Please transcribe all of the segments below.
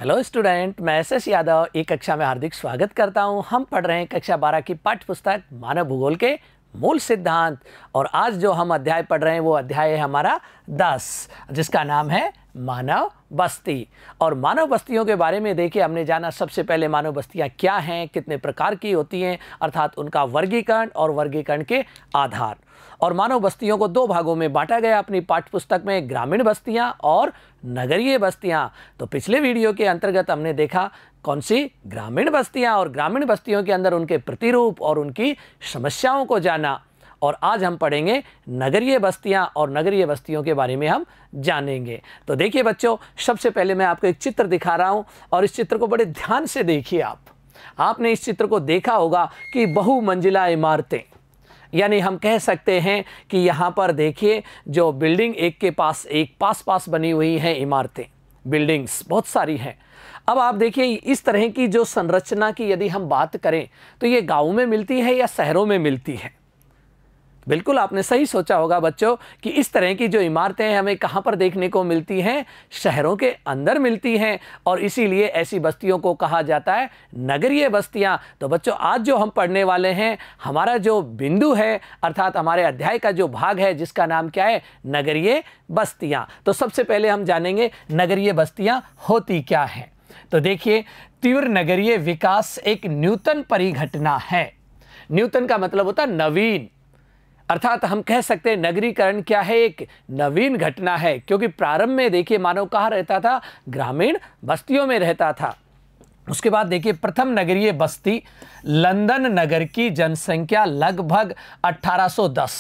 Hello student, मैं S Yadav एक कक्षा में हार्दिक स्वागत करता हूं। हम पढ़ रहे हैं कक्षा 12 की पाठ्य पुस्तक मानव भूगोल के मूल सिद्धांत। और आज जो हम अध्याय पढ़ रहे हैं वो अध्याय है हमारा 10, जिसका नाम है मानव बस्ती। और मानव बस्तियों के बारे में देखिए, हमने जाना सबसे पहले मानव बस्तियां क्या हैं, कितने प्रकार की होती हैं, अर्थात उनका वर्गीकरण और वर्गीकरण के आधार। और मानव बस्तियों को दो भागों में बांटा गया अपनी पाठ्यपुस्तक में, ग्रामीण बस्तियां और नगरीय बस्तियां। तो पिछले वीडियो के अंतर्गत हमने देखा कौन सी ग्रामीण बस्तियां, और ग्रामीण बस्तियों के अंदर उनके प्रतिरूप और उनकी समस्याओं को जाना। और आज हम पढ़ेंगे नगरीय बस्तियां, और नगरीय बस्तियों के बारे में हम जानेंगे। तो देखिए बच्चों, सबसे पहले मैं आपको एक चित्र दिखा रहा हूं, और इस चित्र को बड़े ध्यान से देखिए। आपने इस चित्र को देखा होगा कि बहुमंजिला इमारतें, यानी हम कह सकते हैं कि यहाँ पर देखिए जो बिल्डिंग एक के पास एक पास बनी हुई हैं इमारतें, बिल्डिंग्स बहुत सारी हैं। अब आप देखिए इस तरह की जो संरचना की यदि हम बात करें तो ये गाँव में मिलती है या शहरों में मिलती है? बिल्कुल आपने सही सोचा होगा बच्चों कि इस तरह की जो इमारतें हैं हमें कहाँ पर देखने को मिलती हैं? शहरों के अंदर मिलती हैं, और इसीलिए ऐसी बस्तियों को कहा जाता है नगरीय बस्तियां। तो बच्चों आज जो हम पढ़ने वाले हैं, हमारा जो बिंदु है अर्थात हमारे अध्याय का जो भाग है जिसका नाम क्या है? नगरीय बस्तियां। तो सबसे पहले हम जानेंगे नगरीय बस्तियां होती क्या हैं। तो देखिए, तीव्र नगरीय विकास एक न्यूतन परिघटना है। न्यूतन का मतलब होता है नवीन, अर्थात हम कह सकते हैं नगरीकरण क्या है? एक नवीन घटना है, क्योंकि प्रारंभ में देखिए मानव कहाँ रहता था? ग्रामीण बस्तियों में रहता था। उसके बाद देखिए प्रथम नगरीय बस्ती लंदन नगर की जनसंख्या लगभग 1810।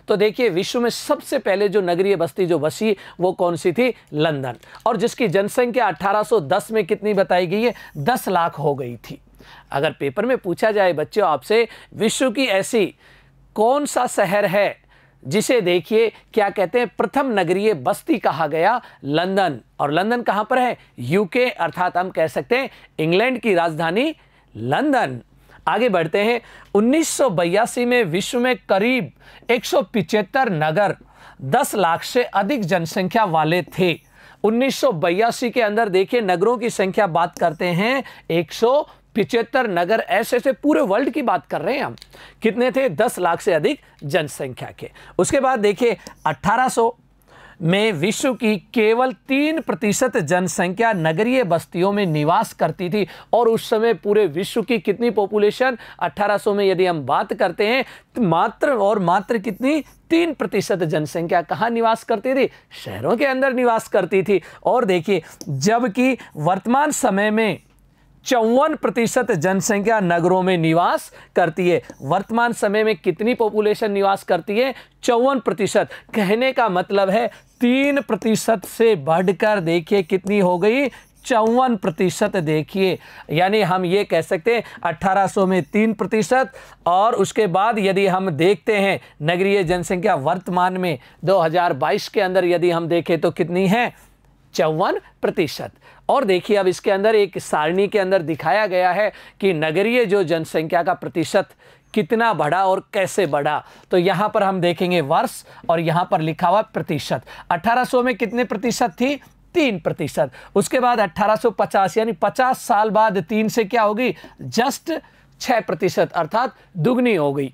तो देखिए विश्व में सबसे पहले जो नगरीय बस्ती जो बसी वो कौन सी थी? लंदन, और जिसकी जनसंख्या 1810 में कितनी बताई गई है? 10 लाख हो गई थी। अगर पेपर में पूछा जाए बच्चों आपसे विश्व की ऐसी कौन सा शहर है जिसे देखिए क्या कहते हैं प्रथम नगरीय बस्ती कहा गया? लंदन। और लंदन कहां पर है? यूके, अर्थात हम कह सकते हैं इंग्लैंड की राजधानी लंदन। आगे बढ़ते हैं। 1982 में विश्व में करीब 175 नगर 10 लाख से अधिक जनसंख्या वाले थे। 1982 के अंदर देखिए नगरों की संख्या बात करते हैं 175 नगर, ऐसे पूरे वर्ल्ड की बात कर रहे हैं हम। कितने थे? 10 लाख से अधिक जनसंख्या के। उसके बाद देखिए 1800 में विश्व की केवल 3% जनसंख्या नगरीय बस्तियों में निवास करती थी। और उस समय पूरे विश्व की कितनी पॉपुलेशन 1800 में यदि हम बात करते हैं तो मात्र कितनी? 3% जनसंख्या कहाँ निवास करती थी? शहरों के अंदर निवास करती थी। और देखिए जबकि वर्तमान समय में 54% जनसंख्या नगरों में निवास करती है। वर्तमान समय में कितनी पॉपुलेशन निवास करती है? 54%। कहने का मतलब है 3% से बढ़कर देखिए कितनी हो गई? 54%। देखिए यानी हम ये कह सकते हैं 1800 में 3%, और उसके बाद यदि हम देखते हैं नगरीय जनसंख्या वर्तमान में 2022 के अंदर यदि हम देखें तो कितनी है? 54%। और देखिए अब इसके अंदर एक सारणी के अंदर दिखाया गया है कि नगरीय जो जनसंख्या का प्रतिशत कितना बढ़ा और कैसे बढ़ा। तो यहाँ पर हम देखेंगे वर्ष, और यहाँ पर लिखा हुआ प्रतिशत। 1800 में कितने प्रतिशत थी? 3%। उसके बाद 1850 यानी 50 साल बाद 3 से क्या होगी? जस्ट 6%, अर्थात दुगनी हो गई।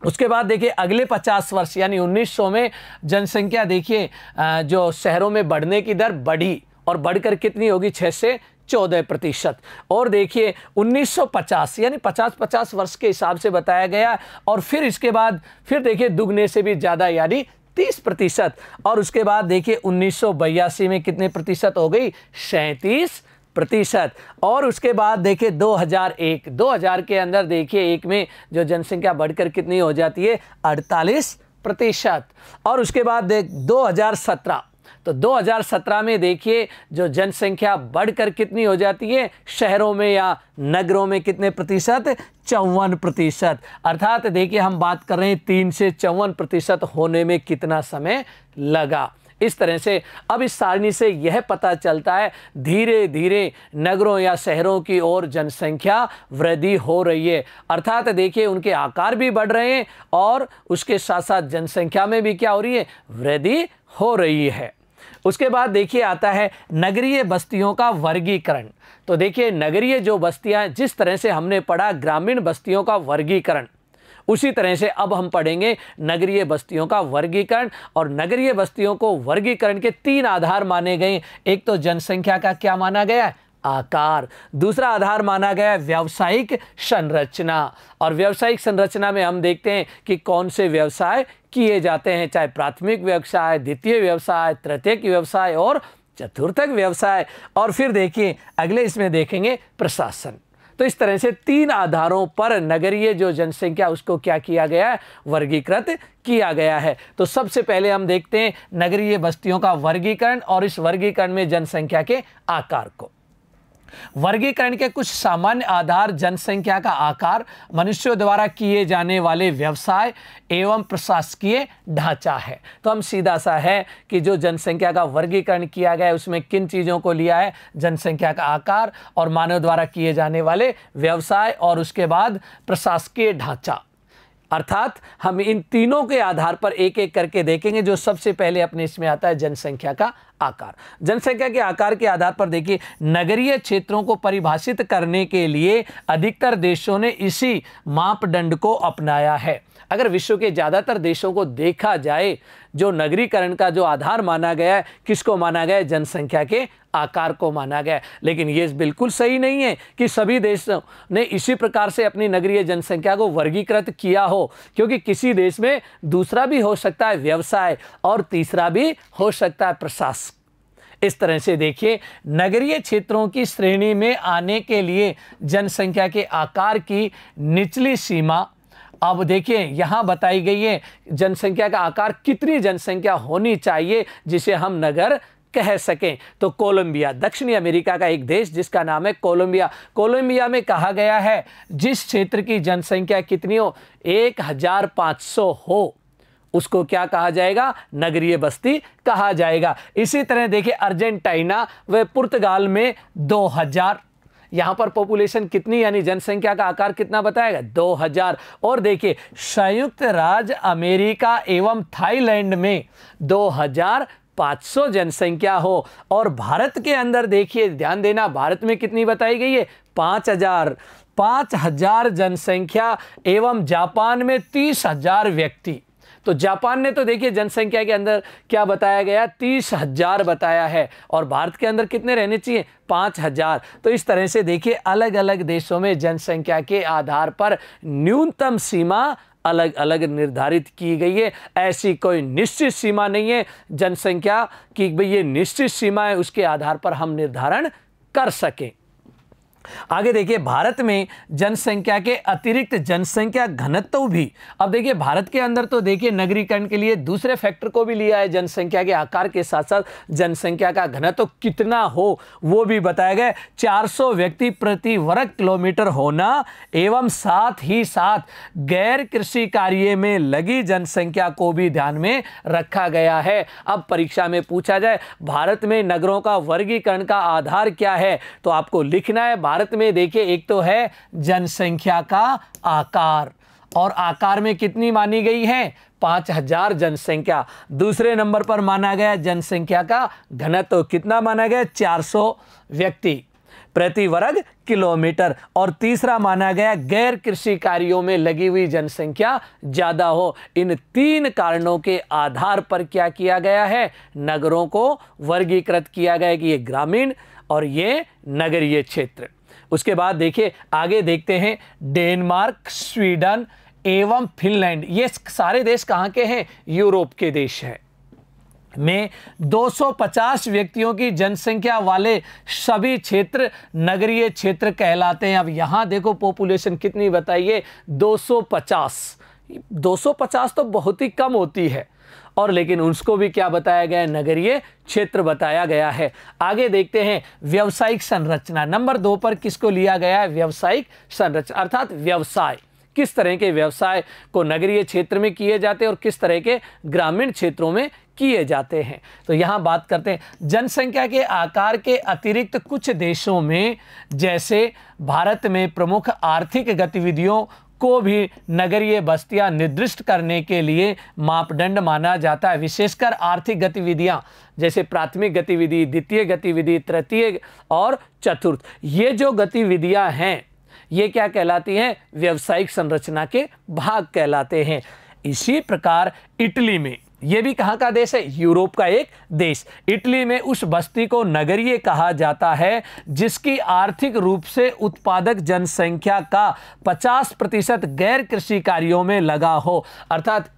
उसके बाद देखिए अगले 50 वर्ष यानी 1900 में जनसंख्या देखिए जो शहरों में बढ़ने की दर बढ़ी, और बढ़कर कितनी होगी? 6 से 14%। और देखिए 1950 यानी 50 वर्ष के हिसाब से बताया गया। और फिर इसके बाद फिर देखिए दुगने से भी ज़्यादा यानी 30%। और उसके बाद देखिए 1982 में कितने प्रतिशत हो गई? 37%। और उसके बाद देखिए 2000 के अंदर देखिए एक में जो जनसंख्या बढ़कर कितनी हो जाती है? 48%। और उसके बाद देख 2017, तो 2017 में देखिए जो जनसंख्या बढ़कर कितनी हो जाती है? शहरों में या नगरों में कितने प्रतिशत? 54%। अर्थात देखिए हम बात कर रहे हैं 3 से 54% होने में कितना समय लगा। इस तरह से अब इस सारणी से यह पता चलता है धीरे धीरे नगरों या शहरों की ओर जनसंख्या वृद्धि हो रही है। अर्थात देखिए उनके आकार भी बढ़ रहे हैं, और उसके साथ साथ जनसंख्या में भी क्या हो रही है? वृद्धि हो रही है। उसके बाद देखिए आता है नगरीय बस्तियों का वर्गीकरण। तो देखिए नगरीय जो बस्तियां, जिस तरह से हमने पढ़ा ग्रामीण बस्तियों का वर्गीकरण, उसी तरह से अब हम पढ़ेंगे नगरीय बस्तियों का वर्गीकरण। और नगरीय बस्तियों को वर्गीकरण के 3 आधार माने गए। एक तो जनसंख्या का क्या माना गया है? आकार। दूसरा आधार माना गया है व्यावसायिक संरचना। और व्यावसायिक संरचना में हम देखते हैं कि कौन से व्यवसाय किए जाते हैं, चाहे प्राथमिक व्यवसाय, द्वितीय व्यवसाय, तृतीयक व्यवसाय और चतुर्थक व्यवसाय। और फिर देखिए अगले इसमें देखेंगे प्रशासन। तो इस तरह से 3 आधारों पर नगरीय जो जनसंख्या उसको क्या किया गया है? वर्गीकृत किया गया है। तो सबसे पहले हम देखते हैं नगरीय बस्तियों का वर्गीकरण और इस वर्गीकरण में जनसंख्या के आकार को। वर्गीकरण के कुछ सामान्य आधार जनसंख्या का आकार, मनुष्यों द्वारा किए जाने वाले व्यवसाय एवं प्रशासकीय ढांचा है। तो हम सीधा सा है कि जो जनसंख्या का वर्गीकरण किया गया है उसमें किन चीज़ों को लिया है? जनसंख्या का आकार और मानव द्वारा किए जाने वाले व्यवसाय और उसके बाद प्रशासकीय ढांचा। अर्थात हम इन तीनों के आधार पर एक एक करके देखेंगे। जो सबसे पहले अपने इसमें आता है जनसंख्या का आकार। जनसंख्या के आकार के आधार पर देखिए नगरीय क्षेत्रों को परिभाषित करने के लिए अधिकतर देशों ने इसी मापदंड को अपनाया है। अगर विश्व के ज़्यादातर देशों को देखा जाए, जो नगरीकरण का जो आधार माना गया है, किसको माना गया है? जनसंख्या के आकार को माना गया है। लेकिन ये बिल्कुल सही नहीं है कि सभी देशों ने इसी प्रकार से अपनी नगरीय जनसंख्या को वर्गीकृत किया हो, क्योंकि किसी देश में दूसरा भी हो सकता है व्यवसाय और तीसरा भी हो सकता है प्रशासन। इस तरह से देखिए नगरीय क्षेत्रों की श्रेणी में आने के लिए जनसंख्या के आकार की निचली सीमा अब देखिए यहाँ बताई गई है। जनसंख्या का आकार, कितनी जनसंख्या होनी चाहिए जिसे हम नगर कह सकें। तो कोलंबिया, दक्षिणी अमेरिका का एक देश जिसका नाम है कोलंबिया, कोलंबिया में कहा गया है जिस क्षेत्र की जनसंख्या कितनी हो? 1500 हो, उसको क्या कहा जाएगा? नगरीय बस्ती कहा जाएगा। इसी तरह देखिए अर्जेंटीना व पुर्तगाल में 2000, यहाँ पर पॉपुलेशन कितनी यानी जनसंख्या का आकार कितना बताएगा? 2000। और देखिए संयुक्त राज्य अमेरिका एवं थाईलैंड में 2500 जनसंख्या हो। और भारत के अंदर देखिए ध्यान देना, भारत में कितनी बताई गई है? 5000 जनसंख्या एवं जापान में 30,000 व्यक्ति। तो जापान ने तो देखिए जनसंख्या के अंदर क्या बताया गया? 30,000 बताया है। और भारत के अंदर कितने रहने चाहिए? 5000। तो इस तरह से देखिए अलग अलग देशों में जनसंख्या के आधार पर न्यूनतम सीमा अलग अलग निर्धारित की गई है। ऐसी कोई निश्चित सीमा नहीं है जनसंख्या की, भाई ये निश्चित सीमा है, उसके आधार पर हम निर्धारण कर सकें। आगे देखिए भारत में जनसंख्या के अतिरिक्त जनसंख्या घनत्व भी, अब देखिए भारत के अंदर तो देखिए नगरीकरण के लिए दूसरे फैक्टर को भी लिया है। जनसंख्या के आकार के साथ साथ जनसंख्या का घनत्व कितना हो वो भी बताया गया। 400 व्यक्ति प्रति वर्ग किलोमीटर होना एवं साथ ही साथ गैर कृषि कार्य में लगी जनसंख्या को भी ध्यान में रखा गया है। अब परीक्षा में पूछा जाए भारत में नगरों का वर्गीकरण का आधार क्या है, तो आपको लिखना है भारत में देखिए एक तो है जनसंख्या का आकार, और आकार में कितनी मानी गई है? 5000 जनसंख्या। दूसरे नंबर पर माना गया जनसंख्या का घनत्व, कितना माना गया? 400 व्यक्ति प्रति वर्ग किलोमीटर। और तीसरा माना गया गैर कृषि कार्यों में लगी हुई जनसंख्या ज्यादा हो। इन 3 कारणों के आधार पर क्या किया गया है? नगरों को वर्गीकृत किया गया कि ये ग्रामीण और ये नगरीय क्षेत्र। उसके बाद देखिए आगे देखते हैं डेनमार्क, स्वीडन एवं फिनलैंड, ये सारे देश कहाँ के हैं? यूरोप के देश हैं। में 250 व्यक्तियों की जनसंख्या वाले सभी क्षेत्र नगरीय क्षेत्र कहलाते हैं। अब यहाँ देखो पॉपुलेशन कितनी बताइए? 250। 250 तो बहुत ही कम होती है, और लेकिन उसको भी क्या बताया गया है? नगरीय क्षेत्र बताया गया है। आगे देखते हैं व्यावसायिक संरचना। नंबर 2 पर किसको लिया गया है? व्यावसायिक संरचना, अर्थात व्यवसाय, किस तरह के व्यवसाय को नगरीय क्षेत्र में किए जाते हैं और किस तरह के ग्रामीण क्षेत्रों में किए जाते हैं। तो यहाँ बात करते हैं जनसंख्या के आकार के अतिरिक्त कुछ देशों में, जैसे भारत में प्रमुख आर्थिक गतिविधियों को भी नगरीय बस्तियां निर्दिष्ट करने के लिए मापदंड माना जाता है। विशेषकर आर्थिक गतिविधियां जैसे प्राथमिक गतिविधि, द्वितीय गतिविधि, तृतीय और चतुर्थ, ये जो गतिविधियां हैं ये क्या कहलाती हैं? व्यावसायिक संरचना के भाग कहलाते हैं। इसी प्रकार इटली में, ये भी कहाँ का देश है? यूरोप का एक देश। इटली में उस बस्ती को नगरीय कहा जाता है जिसकी आर्थिक रूप से उत्पादक जनसंख्या का 50% गैर कृषि कार्यों में लगा हो। अर्थात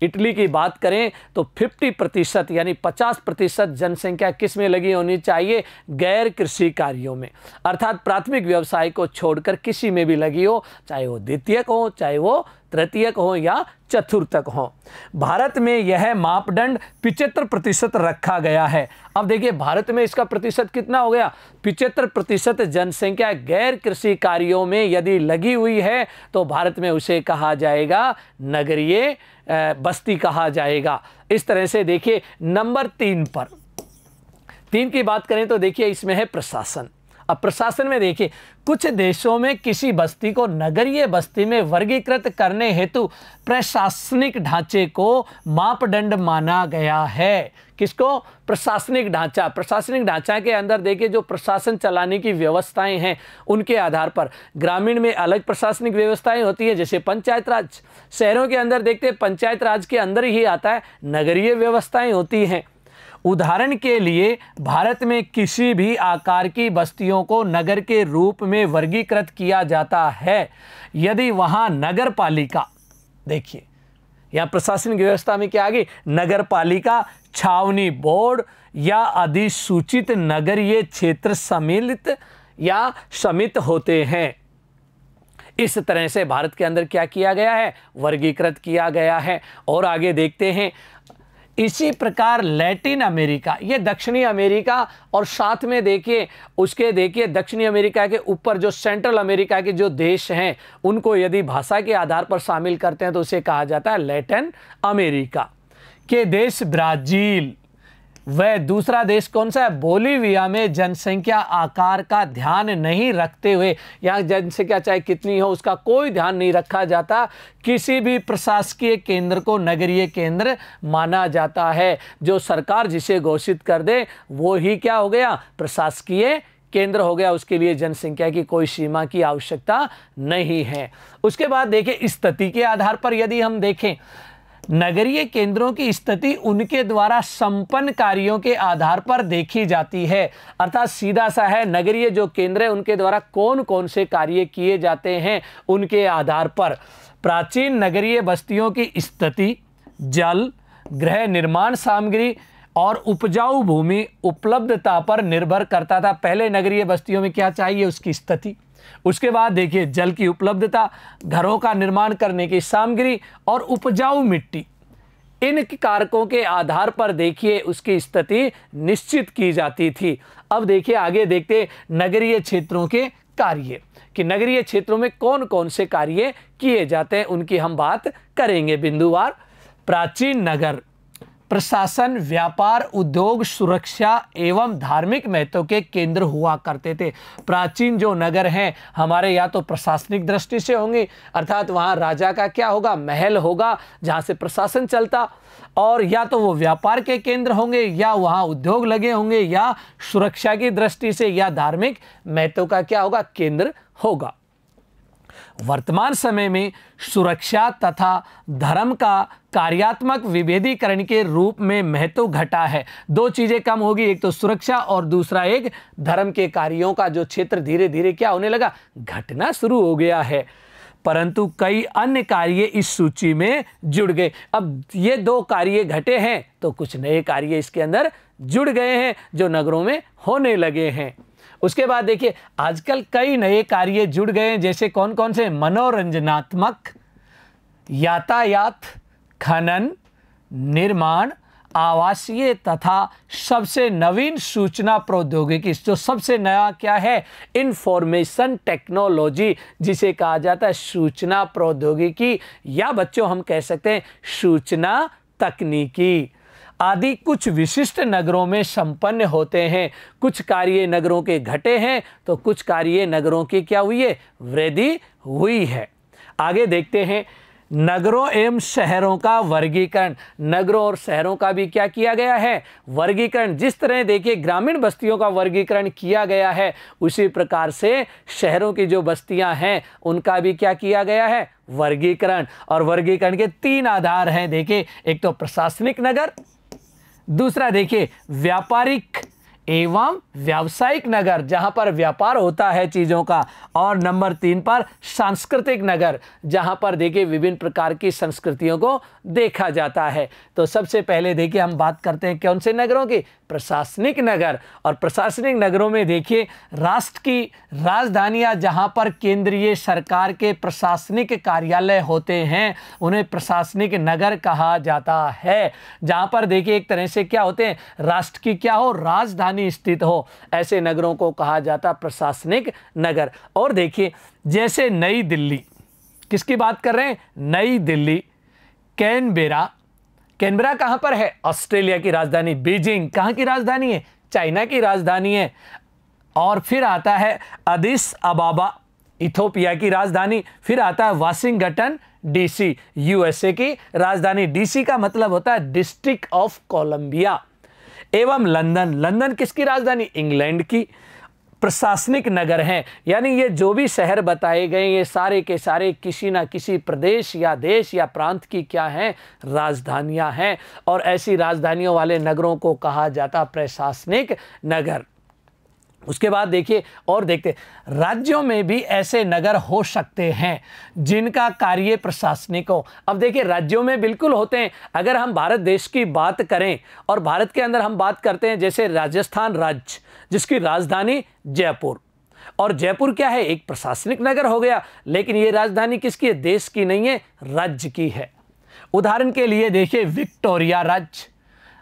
इटली की बात करें तो 50% यानी 50% जनसंख्या किस में लगी होनी चाहिए? गैर कृषि कार्यों में। अर्थात प्राथमिक व्यवसाय को छोड़कर किसी में भी लगी हो, चाहे वो द्वितीयक हो, चाहे वो तृतीयक हो या चतुर्थक हो। भारत में यह मापदंड 75% रखा गया है। अब देखिए भारत में इसका प्रतिशत कितना हो गया? 75% जनसंख्या गैर कृषि कार्यों में यदि लगी हुई है तो भारत में उसे कहा जाएगा नगरीय बस्ती कहा जाएगा। इस तरह से देखिए नंबर 3 की बात करें तो देखिए इसमें है प्रशासन। अब प्रशासन में देखिए कुछ देशों में किसी बस्ती को नगरीय बस्ती में वर्गीकृत करने हेतु प्रशासनिक ढांचे को मापदंड माना गया है। किसको? प्रशासनिक ढांचा। प्रशासनिक ढांचा के अंदर देखिए जो प्रशासन चलाने की व्यवस्थाएं हैं उनके आधार पर ग्रामीण में अलग प्रशासनिक व्यवस्थाएं होती है, जैसे पंचायत राज। शहरों के अंदर देखते हैं पंचायत राज के अंदर ही आता है नगरीय व्यवस्थाएं होती हैं। उदाहरण के लिए भारत में किसी भी आकार की बस्तियों को नगर के रूप में वर्गीकृत किया जाता है यदि वहां नगर पालिका, देखिए यहाँ प्रशासनिक व्यवस्था में क्या आ गई? नगर पालिका, छावनी बोर्ड या अधिसूचित नगरीय क्षेत्र सम्मिलित या समित होते हैं। इस तरह से भारत के अंदर क्या किया गया है? वर्गीकृत किया गया है। और आगे देखते हैं इसी प्रकार लैटिन अमेरिका, ये दक्षिणी अमेरिका, और साथ में देखिए उसके देखिए दक्षिणी अमेरिका के ऊपर जो सेंट्रल अमेरिका के जो देश हैं उनको यदि भाषा के आधार पर शामिल करते हैं तो उसे कहा जाता है लैटिन अमेरिका के देश। ब्राजील वह दूसरा देश कौन सा है? बोलीविया में जनसंख्या आकार का ध्यान नहीं रखते हुए, यहाँ जनसंख्या चाहे कितनी हो उसका कोई ध्यान नहीं रखा जाता, किसी भी प्रशासकीय केंद्र को नगरीय केंद्र माना जाता है। जो सरकार जिसे घोषित कर दे वो ही क्या हो गया? प्रशासकीय केंद्र हो गया। उसके लिए जनसंख्या की कोई सीमा की आवश्यकता नहीं है। उसके बाद देखिए स्थिति के आधार पर यदि हम देखें, नगरीय केंद्रों की स्थिति उनके द्वारा संपन्न कार्यों के आधार पर देखी जाती है। अर्थात सीधा सा है, नगरीय जो केंद्र है उनके द्वारा कौन कौन से कार्य किए जाते हैं उनके आधार पर प्राचीन नगरीय बस्तियों की स्थिति, जल, गृह निर्माण सामग्री और उपजाऊ भूमि उपलब्धता पर निर्भर करता था। पहले नगरीय बस्तियों में क्या चाहिए? उसकी स्थिति। उसके बाद देखिए जल की उपलब्धता, घरों का निर्माण करने की सामग्री और उपजाऊ मिट्टी, इन कारकों के आधार पर देखिए उसकी स्थिति निश्चित की जाती थी। अब देखिए आगे देखते नगरीय क्षेत्रों के कार्य कि नगरीय क्षेत्रों में कौन कौन से कार्य किए जाते हैं, उनकी हम बात करेंगे बिंदुवार। प्राचीन नगर प्रशासन, व्यापार, उद्योग, सुरक्षा एवं धार्मिक महत्व के केंद्र हुआ करते थे। प्राचीन जो नगर हैं हमारे या तो प्रशासनिक दृष्टि से होंगे, अर्थात वहाँ राजा का क्या होगा? महल होगा जहाँ से प्रशासन चलता, और या तो वो व्यापार के केंद्र होंगे या वहाँ उद्योग लगे होंगे, या सुरक्षा की दृष्टि से या धार्मिक महत्व का क्या होगा? केंद्र होगा। वर्तमान समय में सुरक्षा तथा धर्म का कार्यात्मक विभेदीकरण के रूप में महत्व घटा है। दो चीजें कम होगी, एक तो सुरक्षा और दूसरा एक धर्म के कार्यों का जो क्षेत्र धीरे धीरे क्या होने लगा? घटना शुरू हो गया है। परंतु कई अन्य कार्य इस सूची में जुड़ गए। अब ये दो कार्य घटे हैं तो कुछ नए कार्य इसके अंदर जुड़ गए हैं जो नगरों में होने लगे हैं। उसके बाद देखिए आजकल कई नए कार्य जुड़ गए हैं, जैसे कौन कौन से? मनोरंजनात्मक, यातायात, खनन, निर्माण, आवासीय तथा सबसे नवीन सूचना प्रौद्योगिकी। जो सबसे नया क्या है? इंफॉर्मेशन टेक्नोलॉजी, जिसे कहा जाता है सूचना प्रौद्योगिकी, या बच्चों हम कह सकते हैं सूचना तकनीकी आदि कुछ विशिष्ट नगरों में संपन्न होते हैं। कुछ कार्य नगरों के घटे हैं तो कुछ कार्य नगरों की क्या हुई है? वृद्धि हुई है। आगे देखते हैं, नगरों एवं शहरों का वर्गीकरण। नगरों और शहरों का भी क्या किया गया है? वर्गीकरण। जिस तरह देखिए ग्रामीण बस्तियों का वर्गीकरण किया गया है, उसी प्रकार से शहरों की जो बस्तियां हैं उनका भी क्या किया गया है? वर्गीकरण। और वर्गीकरण के 3 आधार हैं। देखिए, एक तो प्रशासनिक नगर, दूसरा देखिए व्यापारिक एवं व्यावसायिक नगर, जहां पर व्यापार होता है चीज़ों का, और नंबर 3 पर सांस्कृतिक नगर, जहां पर देखिए विभिन्न प्रकार की संस्कृतियों को देखा जाता है। तो सबसे पहले देखिए हम बात करते हैं कौन से नगरों की? प्रशासनिक नगर। और प्रशासनिक नगरों में देखिए राष्ट्र की राजधानियां, जहां पर केंद्रीय सरकार के प्रशासनिक कार्यालय होते हैं, उन्हें प्रशासनिक नगर कहा जाता है। जहां पर देखिए एक तरह से क्या होते हैं? राष्ट्र की क्या हो? राजधानी स्थित हो, ऐसे नगरों को कहा जाता प्रशासनिक नगर। और देखिए जैसे नई दिल्ली, किसकी बात कर रहे हैं? नई दिल्ली। कैनबेरा, कैनबेरा कहां पर है? ऑस्ट्रेलिया की राजधानी। बीजिंग कहां की राजधानी है? चाइना की राजधानी है। और फिर आता है अदिस अबाबा, इथोपिया की राजधानी। फिर आता है वाशिंगटन डीसी, यूएसए की राजधानी। डीसी का मतलब होता है डिस्ट्रिक्ट ऑफ कोलंबिया। एवं लंदन, लंदन किसकी राजधानी? इंग्लैंड की। प्रशासनिक नगर हैं, यानी ये जो भी शहर बताए गए ये सारे के सारे किसी ना किसी प्रदेश या देश या प्रांत की क्या हैं? राजधानियां हैं। और ऐसी राजधानियों वाले नगरों को कहा जाता प्रशासनिक नगर। उसके बाद देखिए और देखते, राज्यों में भी ऐसे नगर हो सकते हैं जिनका कार्य प्रशासनिक हो। अब देखिए राज्यों में बिल्कुल होते हैं। अगर हम भारत देश की बात करें और भारत के अंदर हम बात करते हैं, जैसे राजस्थान राज्य, जिसकी राजधानी जयपुर, और जयपुर क्या है? एक प्रशासनिक नगर हो गया, लेकिन ये राजधानी किसकी है? देश की नहीं है, राज्य की है। उदाहरण के लिए देखिए विक्टोरिया राज्य,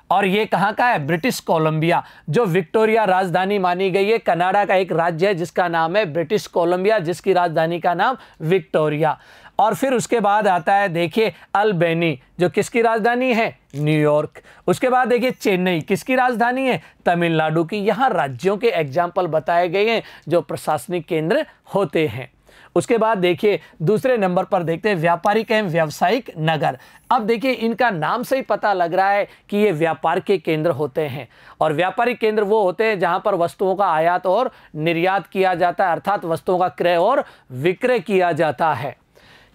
और ये कहाँ का है? British Columbia. जो विक्टोरिया राजधानी मानी गई है, कनाडा का एक राज्य है जिसका नाम है ब्रिटिश कोलंबिया, जिसकी राजधानी का नाम विक्टोरिया। और फिर उसके बाद आता है देखिए अल्बेनी, जो किसकी राजधानी है? न्यूयॉर्क। उसके बाद देखिए चेन्नई, किसकी राजधानी है? तमिलनाडु की। यहाँ राज्यों के एग्जाम्पल बताए गए हैं जो प्रशासनिक केंद्र होते हैं। उसके बाद देखिए दूसरे नंबर पर देखते हैं व्यापारिक एवं व्यावसायिक नगर। अब देखिए इनका नाम से ही पता लग रहा है कि ये व्यापार के केंद्र होते हैं। और व्यापारिक केंद्र वो होते हैं जहां पर वस्तुओं का आयात और निर्यात किया जाता है, अर्थात वस्तुओं का क्रय और विक्रय किया जाता है।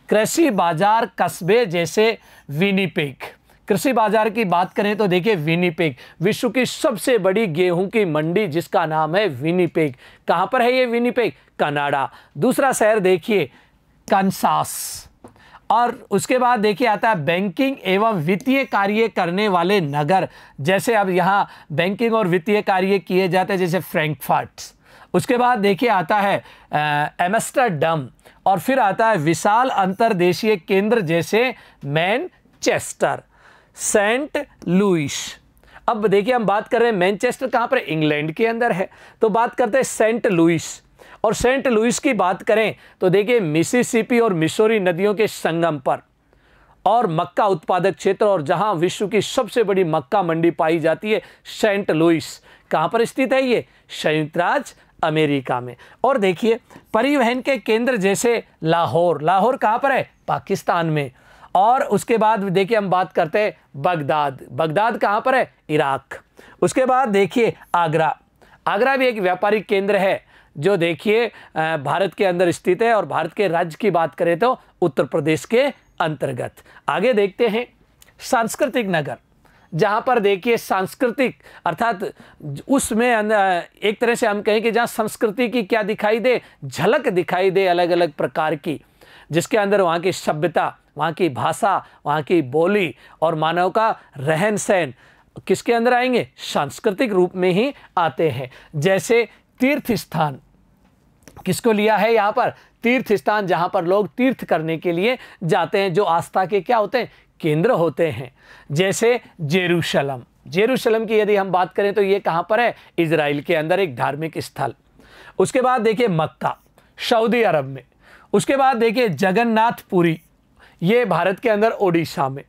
कृषि बाजार कस्बे जैसे विनिपेग, कृषि बाजार की बात करें तो देखिए विनिपेग विश्व की सबसे बड़ी गेहूं की मंडी, जिसका नाम है विनिपेग। कहां पर है ये विनिपेग? कनाडा। दूसरा शहर देखिए कनसास। और उसके बाद देखिए आता है बैंकिंग एवं वित्तीय कार्य करने वाले नगर, जैसे अब यहाँ बैंकिंग और वित्तीय कार्य किए जाते हैं, जैसे फ्रैंकफर्ट। उसके बाद देखिए आता है एम्स्टर्डम। और फिर आता है विशाल अंतर्देशीय केंद्र जैसे मैनचेस्टर, सेंट लुइस। अब देखिए हम बात कर रहे हैं मैनचेस्टर कहाँ पर? इंग्लैंड के अंदर है। तो बात करते हैं सेंट लुइस। और सेंट लुइस की बात करें तो देखिए मिसिसिपी और मिसौरी नदियों के संगम पर, और मक्का उत्पादक क्षेत्र, और जहां विश्व की सबसे बड़ी मक्का मंडी पाई जाती है, सेंट लुइस। कहां पर स्थित है ये? संयुक्त राज्य अमेरिका में। और देखिए परिवहन के केंद्र जैसे लाहौर, लाहौर कहां पर है? पाकिस्तान में। और उसके बाद देखिए हम बात करते हैं बगदाद, बगदाद कहां पर है? इराक। उसके बाद देखिए आगरा, आगरा भी एक व्यापारिक केंद्र है जो देखिए भारत के अंदर स्थित है, और भारत के राज्य की बात करें तो उत्तर प्रदेश के अंतर्गत। आगे देखते हैं सांस्कृतिक नगर, जहां पर देखिए सांस्कृतिक अर्थात उसमें एक तरह से हम कहें कि जहां संस्कृति की क्या दिखाई दे? झलक दिखाई दे अलग अलग प्रकार की, जिसके अंदर वहाँ की सभ्यता, वहाँ की भाषा, वहाँ की बोली और मानव का रहन सहन किसके अंदर आएंगे? सांस्कृतिक रूप में ही आते हैं। जैसे तीर्थ स्थान, किसको लिया है यहाँ पर? तीर्थ स्थान, जहाँ पर लोग तीर्थ करने के लिए जाते हैं, जो आस्था के क्या होते हैं? केंद्र होते हैं। जैसे जेरूशलम, जेरूशलम की यदि हम बात करें तो ये कहाँ पर है? इजराइल के अंदर एक धार्मिक स्थल। उसके बाद देखिए मक्का, सऊदी अरब में। उसके बाद देखिए जगन्नाथपुरी, ये भारत के अंदर ओडिशा में।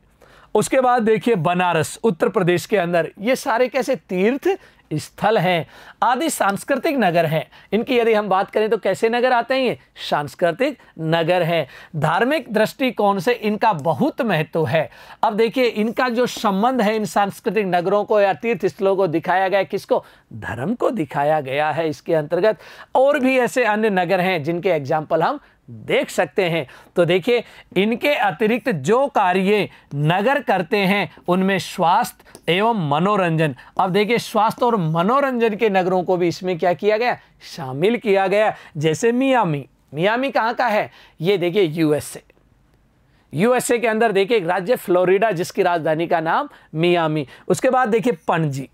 उसके बाद देखिए बनारस, उत्तर प्रदेश के अंदर। ये सारे कैसे? तीर्थ स्थल हैं, आदि सांस्कृतिक नगर हैं। इनकी यदि हम बात करें तो कैसे नगर आते हैं? ये सांस्कृतिक नगर हैं। धार्मिक दृष्टिकोण से इनका बहुत महत्व है। अब देखिए इनका जो संबंध है इन सांस्कृतिक नगरों को या तीर्थ स्थलों को दिखाया गया, किसको? धर्म को दिखाया गया है इसके अंतर्गत। और भी ऐसे अन्य नगर हैं जिनके एग्जाम्पल हम देख सकते हैं। तो देखिए इनके अतिरिक्त जो कार्य नगर करते हैं उनमें स्वास्थ्य एवं मनोरंजन। अब देखिए स्वास्थ्य और मनोरंजन के नगरों को भी इसमें क्या किया गया? शामिल किया गया। जैसे मियामी। मियामी कहाँ का है? ये देखिए यूएसए के अंदर देखिए एक राज्य फ्लोरिडा जिसकी राजधानी का नाम मियामी। उसके बाद देखिए पणजी।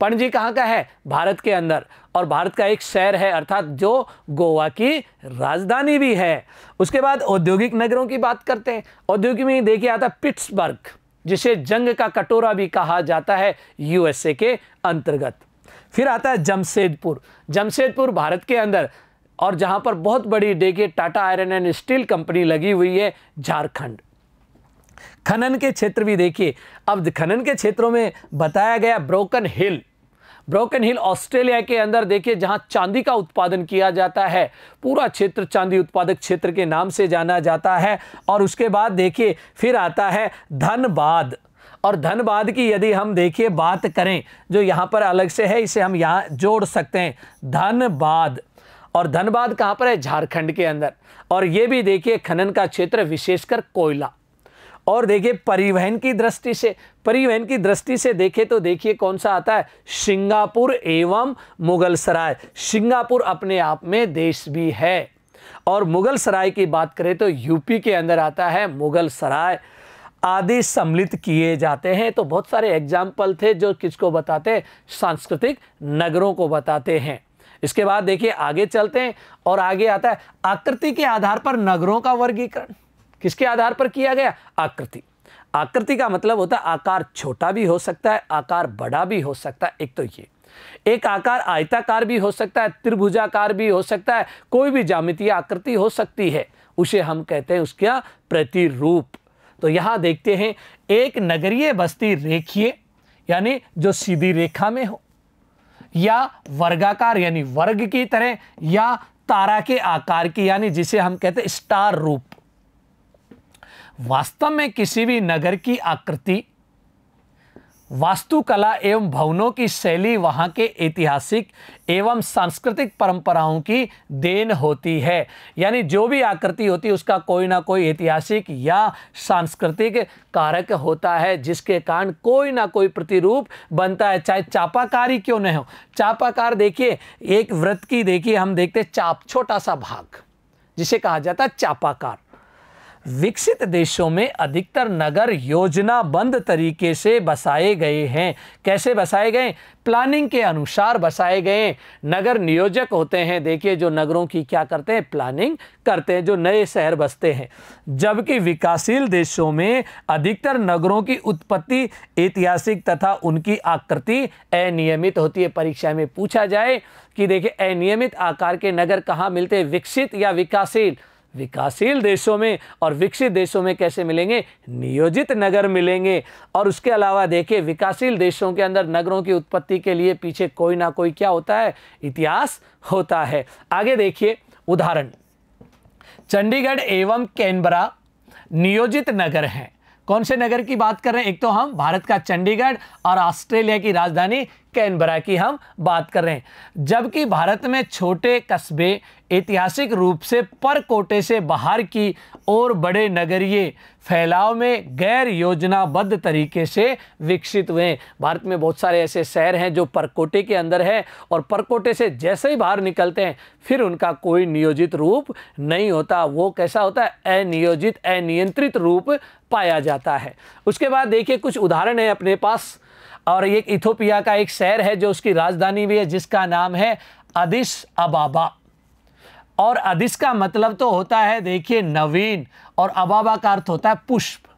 पणजी कहाँ का है? भारत के अंदर, और भारत का एक शहर है, अर्थात जो गोवा की राजधानी भी है। उसके बाद औद्योगिक नगरों की बात करते हैं। औद्योगिक में देखिए आता है पिट्सबर्ग, जिसे जंग का कटोरा भी कहा जाता है, यूएसए के अंतर्गत। फिर आता है जमशेदपुर। जमशेदपुर भारत के अंदर, और जहां पर बहुत बड़ी देखिए Tata iron and steel company लगी हुई है, झारखंड। खनन के क्षेत्र भी देखिए, अब खनन के क्षेत्रों में बताया गया ब्रोकन हिल। ब्रोकन हिल ऑस्ट्रेलिया के अंदर देखिए जहां चांदी का उत्पादन किया जाता है, पूरा क्षेत्र चांदी उत्पादक क्षेत्र के नाम से जाना जाता है। और उसके बाद देखिए फिर आता है धनबाद। और धनबाद की यदि हम देखिए बात करें, जो यहाँ पर अलग से है, इसे हम यहाँ जोड़ सकते हैं, धनबाद। और धनबाद कहाँ पर है? झारखंड के अंदर। और ये भी देखिए खनन का क्षेत्र, विशेषकर कोयला। और देखिए परिवहन की दृष्टि से देखें तो देखिए कौन सा आता है? सिंगापुर एवं मुगलसराय। सिंगापुर अपने आप में देश भी है। और मुगलसराय की बात करें तो यूपी के अंदर आता है मुगलसराय। आदि सम्मिलित किए जाते हैं। तो बहुत सारे एग्जाम्पल थे जो किसको बताते हैं? सांस्कृतिक नगरों को बताते हैं। इसके बाद देखिए आगे चलते हैं, और आगे आता है आकृति के आधार पर नगरों का वर्गीकरण। किसके आधार पर किया गया? आकृति। आकृति का मतलब होता है आकार छोटा भी हो सकता है, आकार बड़ा भी हो सकता है। एक तो ये एक आकार आयताकार भी हो सकता है, त्रिभुजाकार भी हो सकता है, कोई भी ज्यामितीय आकृति हो सकती है, उसे हम कहते हैं उसका प्रतिरूप। तो यहां देखते हैं एक नगरीय बस्ती रेखीय यानी जो सीधी रेखा में हो, या वर्गाकार यानी वर्ग की तरह, या तारा के आकार की यानी जिसे हम कहते हैं स्टार रूप। वास्तव में किसी भी नगर की आकृति, वास्तुकला एवं भवनों की शैली वहां के ऐतिहासिक एवं सांस्कृतिक परंपराओं की देन होती है। यानी जो भी आकृति होती है उसका कोई ना कोई ऐतिहासिक या सांस्कृतिक कारक होता है, जिसके कारण कोई ना कोई प्रतिरूप बनता है, चाहे चापाकारी क्यों न हो। चापाकार देखिए एक वृत्त की देखिए हम देखते चाप, छोटा सा भाग, जिसे कहा जाता है चापाकार। विकसित देशों में अधिकतर नगर योजनाबद्ध तरीके से बसाए गए हैं। कैसे बसाए गए? प्लानिंग के अनुसार बसाए गए। नगर नियोजक होते हैं, देखिए जो नगरों की क्या करते हैं? प्लानिंग करते हैं, जो नए शहर बसते हैं। जबकि विकासशील देशों में अधिकतर नगरों की उत्पत्ति ऐतिहासिक तथा उनकी आकृति अनियमित होती है। परीक्षा में पूछा जाए कि देखिए अनियमित आकार के नगर कहाँ मिलते हैं? विकसित या विकासशील? विकासशील देशों में। और विकसित देशों में कैसे मिलेंगे? नियोजित नगर मिलेंगे। और उसके अलावा देखिए विकासशील देशों के अंदर नगरों की उत्पत्ति के लिए पीछे कोई ना कोई क्या होता है? इतिहास होता है। आगे देखिए उदाहरण, चंडीगढ़ एवं कैनबरा नियोजित नगर हैं। कौन से नगर की बात कर रहे हैं? एक तो हम भारत का चंडीगढ़ और ऑस्ट्रेलिया की राजधानी कैनबरा की हम बात कर रहे हैं। जबकि भारत में छोटे कस्बे ऐतिहासिक रूप से परकोटे से बाहर की और बड़े नगरीय फैलाव में गैर योजनाबद्ध तरीके से विकसित हुए। भारत में बहुत सारे ऐसे शहर हैं जो परकोटे के अंदर है, और परकोटे से जैसे ही बाहर निकलते हैं फिर उनका कोई नियोजित रूप नहीं होता। वो कैसा होता है? अनियोजित, अनियंत्रित रूप पाया जाता है। उसके बाद देखिए कुछ उदाहरण है अपने पास, और एक इथोपिया का एक शहर है जो उसकी राजधानी भी है, जिसका नाम है अदिस अबाबा। और अदिस का मतलब तो होता है देखिए नवीन, और अबाबा का अर्थ होता है पुष्प।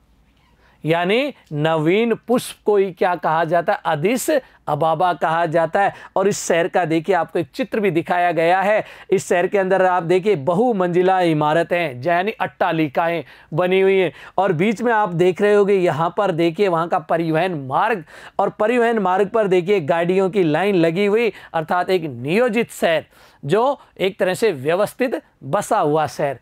यानी नवीन पुष्प को ही क्या कहा जाता है, अदिस अबाबा कहा जाता है। और इस शहर का देखिए आपको एक चित्र भी दिखाया गया है। इस शहर के अंदर आप देखिए बहुमंजिला इमारतें यानी अट्टालिकाएं बनी हुई हैं, और बीच में आप देख रहे होंगे यहाँ पर देखिए वहाँ का परिवहन मार्ग, और परिवहन मार्ग पर देखिए गाड़ियों की लाइन लगी हुई, अर्थात एक नियोजित शहर, जो एक तरह से व्यवस्थित बसा हुआ शहर।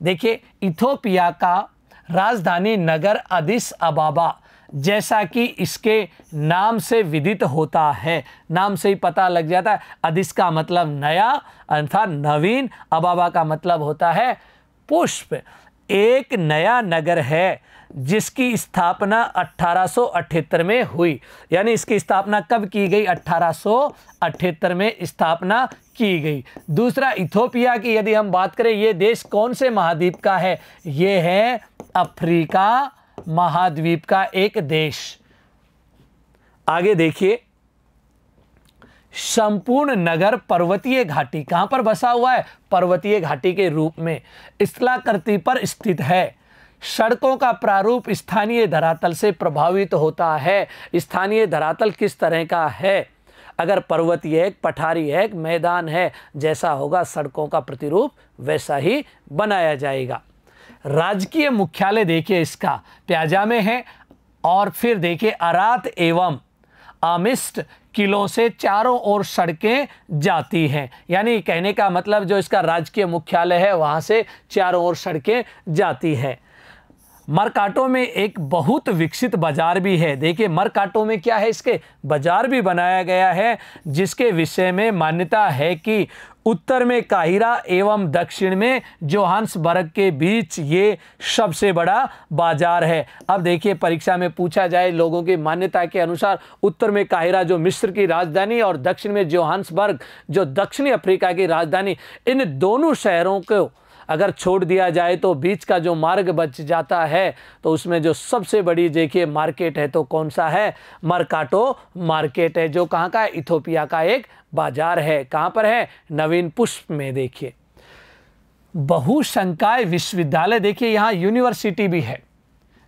देखिए इथोपिया का राजधानी नगर अदिस अबाबा, जैसा कि इसके नाम से विदित होता है, नाम से ही पता लग जाता है। अदिस का मतलब नया अर्थात नवीन, अबाबा का मतलब होता है पुष्प। एक नया नगर है जिसकी स्थापना 1878 में हुई, यानी इसकी स्थापना कब की गई, 1878 में स्थापना की गई। दूसरा, इथोपिया की यदि हम बात करें, ये देश कौन से महाद्वीप का है, ये है अफ्रीका महाद्वीप का एक देश। आगे देखिए, संपूर्ण नगर पर्वतीय घाटी, कहां पर बसा हुआ है, पर्वतीय घाटी के रूप में स्थलाकृति पर स्थित है। सड़कों का प्रारूप स्थानीय धरातल से प्रभावित होता है। स्थानीय धरातल किस तरह का है, अगर पर्वतीय है, पठारी है, मैदान है, जैसा होगा सड़कों का प्रतिरूप वैसा ही बनाया जाएगा। राजकीय मुख्यालय देखिए इसका प्याजा में है, और फिर देखिए अरात एवं आमिस्ट किलों से चारों ओर सड़कें जाती हैं, यानी कहने का मतलब जो इसका राजकीय मुख्यालय है वहां से चारों ओर सड़कें जाती हैं। मरकाटो में एक बहुत विकसित बाजार भी है। देखिए मरकाटो में क्या है, इसके बाजार भी बनाया गया है, जिसके विषय में मान्यता है कि उत्तर में काहिरा एवं दक्षिण में जोहान्सबर्ग के बीच ये सबसे बड़ा बाजार है। अब देखिए परीक्षा में पूछा जाए, लोगों की मान्यता के अनुसार उत्तर में काहिरा जो मिस्र की राजधानी और दक्षिण में जोहान्सबर्ग जो दक्षिणी अफ्रीका की राजधानी, इन दोनों शहरों को अगर छोड़ दिया जाए तो बीच का जो मार्ग बच जाता है, तो उसमें जो सबसे बड़ी देखिए मार्केट है तो कौन सा है, मरकाटो मार्केट है, जो कहाँ का है, इथोपिया का एक बाजार है। कहाँ पर है, नवीन पुष्प में। देखिए बहुसंकाय विश्वविद्यालय, देखिए यहाँ यूनिवर्सिटी भी है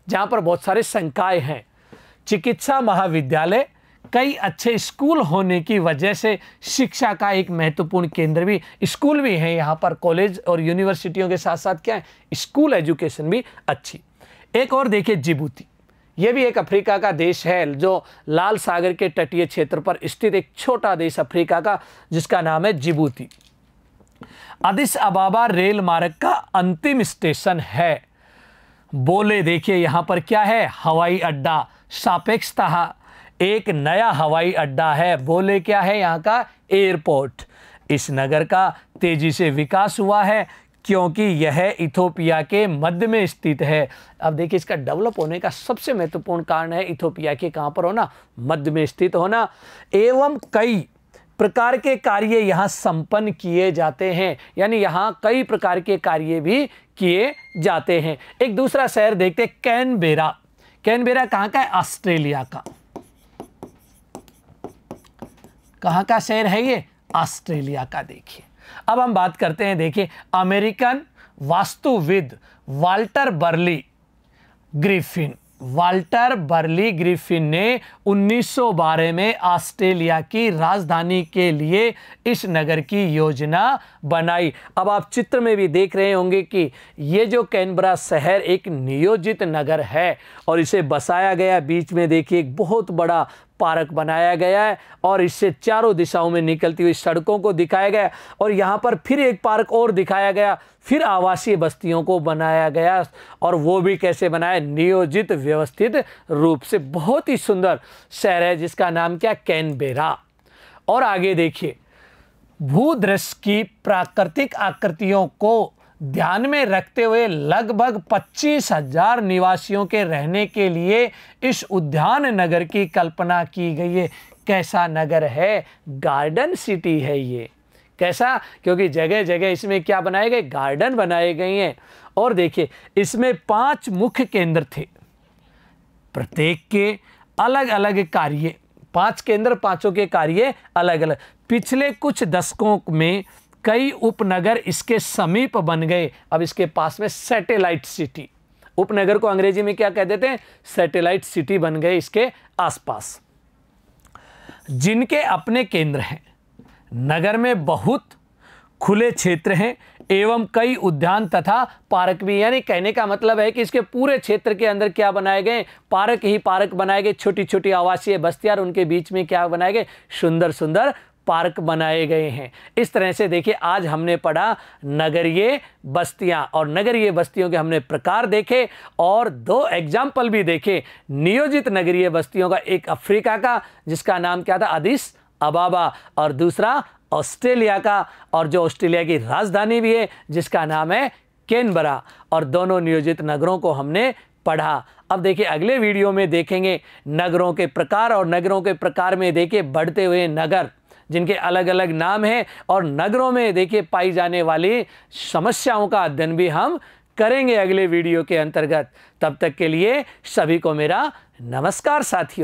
जहाँ पर बहुत सारे संकाय हैं। चिकित्सा महाविद्यालय, कई अच्छे स्कूल होने की वजह से शिक्षा का एक महत्वपूर्ण केंद्र भी, स्कूल भी है यहाँ पर, कॉलेज और यूनिवर्सिटियों के साथ साथ क्या है, स्कूल एजुकेशन भी अच्छी। एक और देखिए जिबूती, ये भी एक अफ्रीका का देश है जो लाल सागर के तटीय क्षेत्र पर स्थित एक छोटा देश अफ्रीका का, जिसका नाम है जिबूती। अदिस अबाबा रेल मार्ग का अंतिम स्टेशन है। बोले देखिए यहाँ पर क्या है, हवाई अड्डा, सापेक्षतः एक नया हवाई अड्डा है। बोले क्या है, यहाँ का एयरपोर्ट। इस नगर का तेजी से विकास हुआ है क्योंकि यह इथोपिया के मध्य में स्थित है। अब देखिए इसका डेवलप होने का सबसे महत्वपूर्ण कारण है इथोपिया के कहाँ पर होना, मध्य में स्थित होना, एवं कई प्रकार के कार्य यहाँ संपन्न किए जाते हैं, यानी यहाँ कई प्रकार के कार्य भी किए जाते हैं। एक दूसरा शहर देखते हैं, कैनबेरा। कैनबेरा कहाँ का है, ऑस्ट्रेलिया का। कहाँ का शहर है ये, ऑस्ट्रेलिया का। देखिए अब हम बात करते हैं, देखिए अमेरिकन वास्तुविद Walter Burley Griffin, Walter Burley Griffin ने 1912 में ऑस्ट्रेलिया की राजधानी के लिए इस नगर की योजना बनाई। अब आप चित्र में भी देख रहे होंगे कि ये जो कैनबरा शहर एक नियोजित नगर है और इसे बसाया गया। बीच में देखिए एक बहुत बड़ा पार्क बनाया गया है और इससे चारों दिशाओं में निकलती हुई सड़कों को दिखाया गया, और यहाँ पर फिर एक पार्क और दिखाया गया, फिर आवासीय बस्तियों को बनाया गया, और वो भी कैसे बनाया, नियोजित व्यवस्थित रूप से। बहुत ही सुंदर शहर है जिसका नाम क्या, कैनबेरा। और आगे देखिए, भूदृश्य की प्राकृतिक आकृतियों को ध्यान में रखते हुए लगभग 25,000 निवासियों के रहने के लिए इस उद्यान नगर की कल्पना की गई है। कैसा नगर है, गार्डन सिटी है ये। कैसा, क्योंकि जगह जगह इसमें क्या बनाए गए, गार्डन बनाए गए हैं। और देखिए इसमें 5 मुख्य केंद्र थे, प्रत्येक के अलग अलग कार्य, 5 केंद्र, पांचों के कार्य अलग अलग। पिछले कुछ दशकों में कई उपनगर इसके समीप बन गए। अब इसके पास में सैटेलाइट सिटी, उपनगर को अंग्रेजी में क्या कह देते हैं, सैटेलाइट सिटी बन गए इसके आसपास। जिनके अपने केंद्र हैं, नगर में बहुत खुले क्षेत्र हैं एवं कई उद्यान तथा पार्क भी, यानी कहने का मतलब है कि इसके पूरे क्षेत्र के अंदर क्या बनाए गए, पार्क ही पार्क बनाए गए, छोटी छोटी आवासीय बस्तियां और उनके बीच में क्या बनाए गए, सुंदर सुंदर पार्क बनाए गए हैं। इस तरह से देखिए आज हमने पढ़ा नगरीय बस्तियां, और नगरीय बस्तियों के हमने प्रकार देखे और 2 एग्जाम्पल भी देखे। नियोजित नगरीय बस्तियों का एक अफ्रीका का जिसका नाम क्या था, अदिस अबाबा, और दूसरा ऑस्ट्रेलिया का, और जो ऑस्ट्रेलिया की राजधानी भी है जिसका नाम है कैनबरा, और दोनों नियोजित नगरों को हमने पढ़ा। अब देखिए अगले वीडियो में देखेंगे नगरों के प्रकार, और नगरों के प्रकार में देखिए बढ़ते हुए नगर जिनके अलग अलग नाम हैं, और नगरों में देखिए पाई जाने वाली समस्याओं का अध्ययन भी हम करेंगे अगले वीडियो के अंतर्गत। तब तक के लिए सभी को मेरा नमस्कार साथियों।